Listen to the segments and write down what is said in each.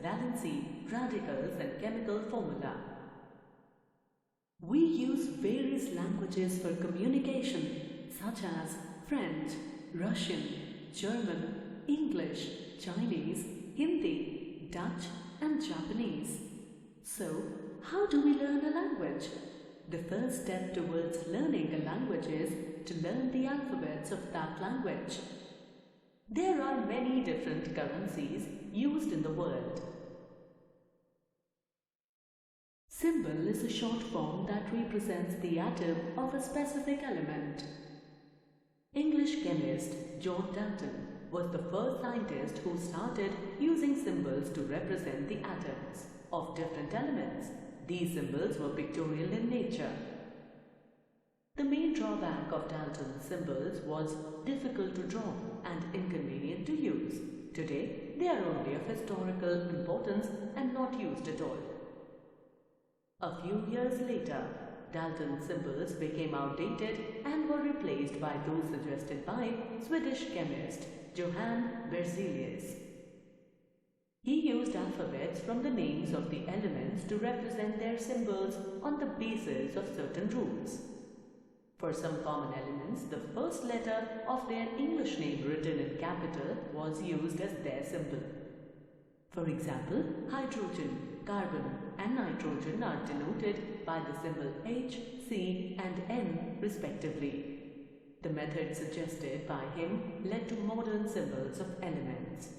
valency, radicals and chemical formula. We use various languages for communication such as French, Russian, German, English, Chinese, Hindi, Dutch and Japanese. So, how do we learn a language? The first step towards learning a language is to learn the alphabets of that language. There are many different currencies used in the world. Symbol is a short form that represents the atom of a specific element. English chemist John Dalton was the first scientist who started using symbols to represent the atoms of different elements. These symbols were pictorial in nature. The main drawback of Dalton's symbols was difficult to draw and inconvenient to use. Today, they are only of historical importance and not used at all. A few years later, Dalton's symbols became outdated and were replaced by those suggested by Swedish chemist Johann Berzelius. He used alphabets from the names of the elements to represent their symbols on the basis of certain rules. For some common elements, the first letter of their English name written in capital was used as their symbol. For example, hydrogen, carbon and nitrogen are denoted by the symbol H, C and N respectively. The method suggested by him led to modern symbols of elements.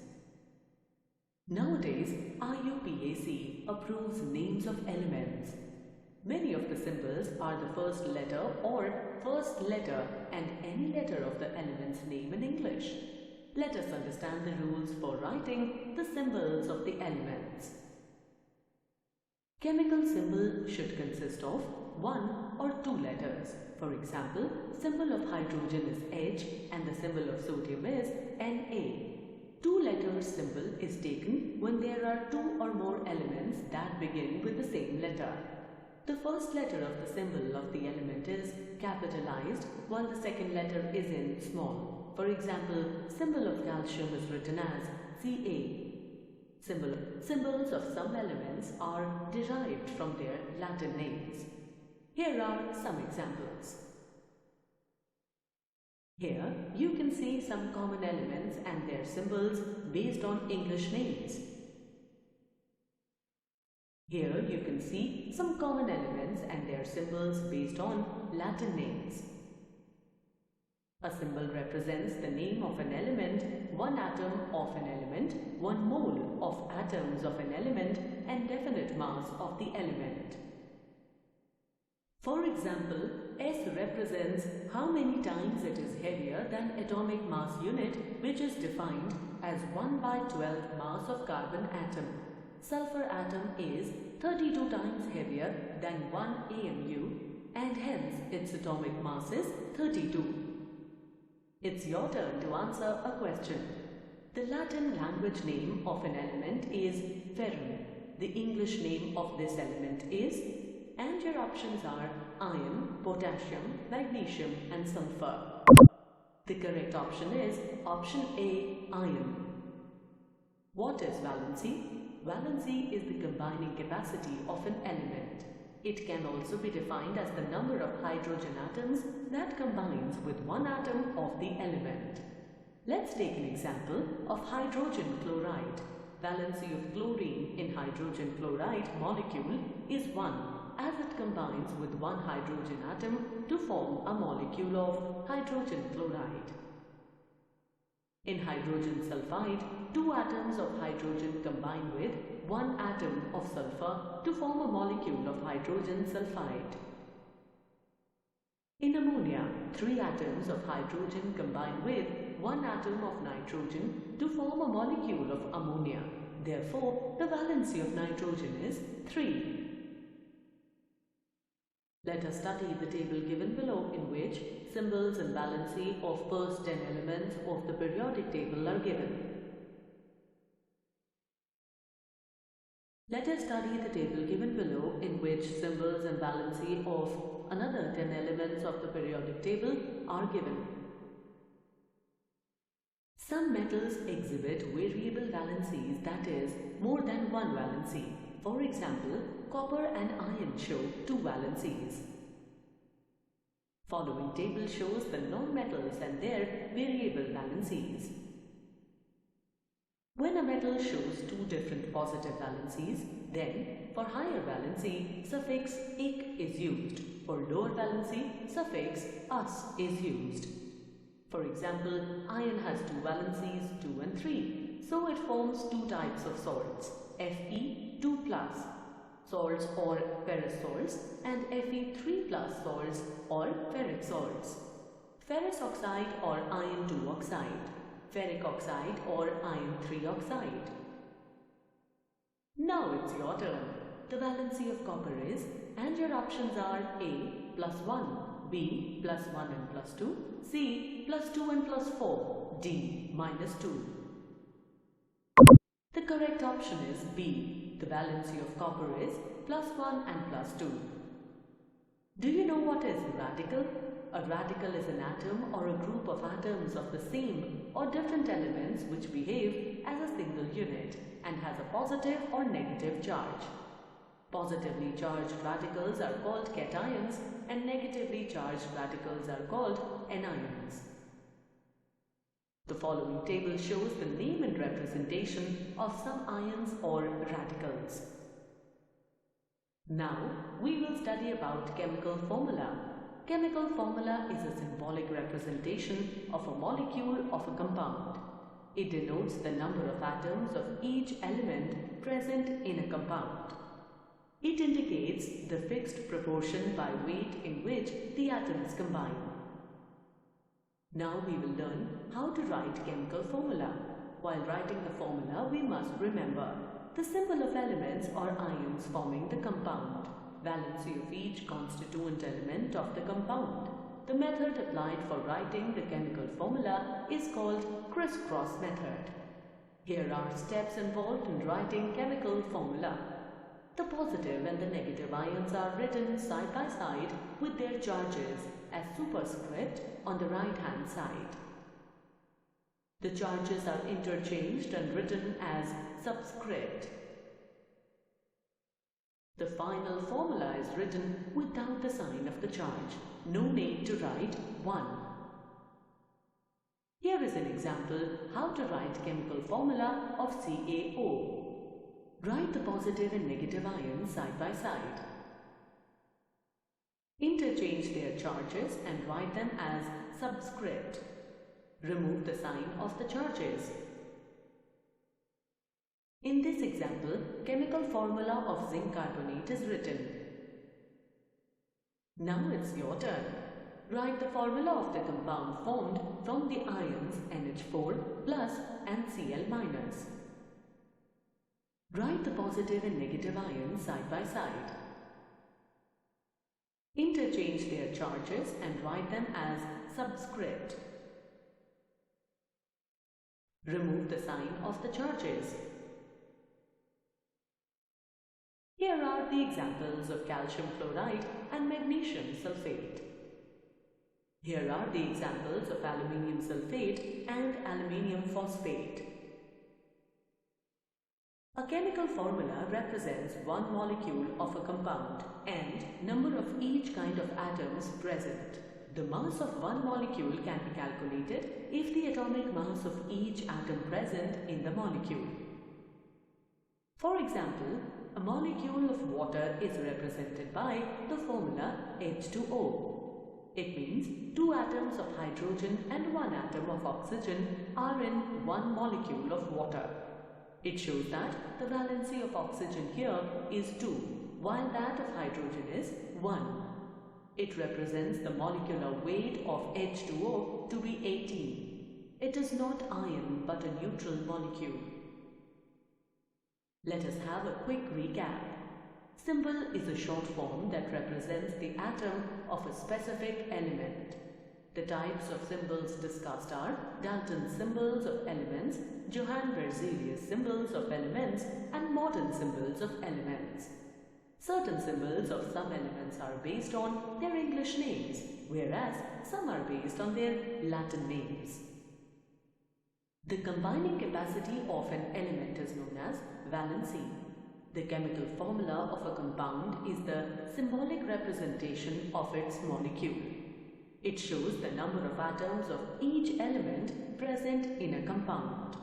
Nowadays, IUPAC approves names of elements. Many of the symbols are the first letter or first letter and any letter of the element's name in English. Let us understand the rules for writing the symbols of the elements. Chemical symbol should consist of one or two letters. For example, symbol of hydrogen is H and the symbol of sodium is Na. Two-letter symbol is taken when there are two or more elements that begin with the same letter. The first letter of the symbol of the element is capitalized while the second letter is in small. For example, symbol of calcium is written as Ca. Symbols of some elements are derived from their Latin names. Here are some examples. Here you can see some common elements and their symbols based on English names. Here you can see some common elements and their symbols based on Latin names. A symbol represents the name of an element, one atom of an element, one mole of atoms of an element, and definite mass of the element. For example, S represents how many times it is heavier than atomic mass unit, which is defined as 1/12 mass of carbon atom. Sulfur atom is 32 times heavier than 1 AMU and hence its atomic mass is 32. It's your turn to answer a question. The Latin language name of an element is ferrum. The English name of this element is, and your options are iron, potassium, magnesium and sulfur. The correct option is option A, iron. What is valency? Valency is the combining capacity of an element. It can also be defined as the number of hydrogen atoms that combines with one atom of the element. Let's take an example of hydrogen chloride. Valency of chlorine in hydrogen chloride molecule is 1 as it combines with one hydrogen atom to form a molecule of hydrogen chloride. In hydrogen sulfide, 2 atoms of hydrogen combine with 1 atom of sulfur to form a molecule of hydrogen sulfide. In ammonia, 3 atoms of hydrogen combine with 1 atom of nitrogen to form a molecule of ammonia. Therefore, the valency of nitrogen is 3. Let us study the table given below in which symbols and valency of first 10 elements of the periodic table are given. Let us study the table given below in which symbols and valency of another 10 elements of the periodic table are given. Some metals exhibit variable valencies, that is, more than one valency. For example, copper and iron show two valencies. Following table shows the non-metals and their variable valencies. When a metal shows two different positive valencies, then for higher valency, suffix ik is used. For lower valency, suffix us is used. For example, iron has two valencies 2 and 3, so it forms two types of salts, Fe2+, salts or ferrous salts, and Fe3+ salts or ferric salts. Ferrous oxide or iron 2 oxide, ferric oxide or iron 3 oxide. Now it's your turn. The valency of copper is, and your options are A +1, B +1 and +2, C +2 and +4, D -2. The correct option is B. The valency of copper is +1 and +2. Do you know what is a radical? A radical is an atom or a group of atoms of the same or different elements which behave as a single unit and has a positive or negative charge. Positively charged radicals are called cations and negatively charged radicals are called anions. The following table shows the name and representation of some ions or radicals. Now we will study about chemical formula. Chemical formula is a symbolic representation of a molecule of a compound. It denotes the number of atoms of each element present in a compound. It indicates the fixed proportion by weight in which the atoms combine. Now we will learn how to write chemical formula. While writing the formula, we must remember the symbol of elements or ions forming the compound, valency of each constituent element of the compound. The method applied for writing the chemical formula is called crisscross method. Here are steps involved in writing chemical formula. The positive and the negative ions are written side by side with their charges as superscript on the right hand side. The charges are interchanged and written as subscript. The final formula is written without the sign of the charge. No need to write 1. Here is an example how to write chemical formula of CaO. Write the positive and negative ions side by side. Interchange their charges and write them as subscript. Remove the sign of the charges. In this example, chemical formula of zinc carbonate is written. Now it's your turn. Write the formula of the compound formed from the ions NH4 plus and Cl-. Write the positive and negative ions side by side. Interchange their charges and write them as subscript. Remove the sign of the charges. Here are the examples of calcium fluoride and magnesium sulfate. Here are the examples of aluminium sulfate and aluminium phosphate. A chemical formula represents one molecule of a compound and number of each kind of atoms present. The mass of one molecule can be calculated if the atomic mass of each atom present in the molecule. For example, a molecule of water is represented by the formula H2O. It means two atoms of hydrogen and one atom of oxygen are in one molecule of water. It shows that the valency of oxygen here is 2, while that of hydrogen is 1. It represents the molecular weight of H2O to be 18. It is not iron but a neutral molecule. Let us have a quick recap. Symbol is a short form that represents the atom of a specific element. The types of symbols discussed are Dalton symbols of elements, Johann Berzelius symbols of elements, and modern symbols of elements. Certain symbols of some elements are based on their English names, whereas some are based on their Latin names. The combining capacity of an element is known as valency. The chemical formula of a compound is the symbolic representation of its molecule. It shows the number of atoms of each element present in a compound.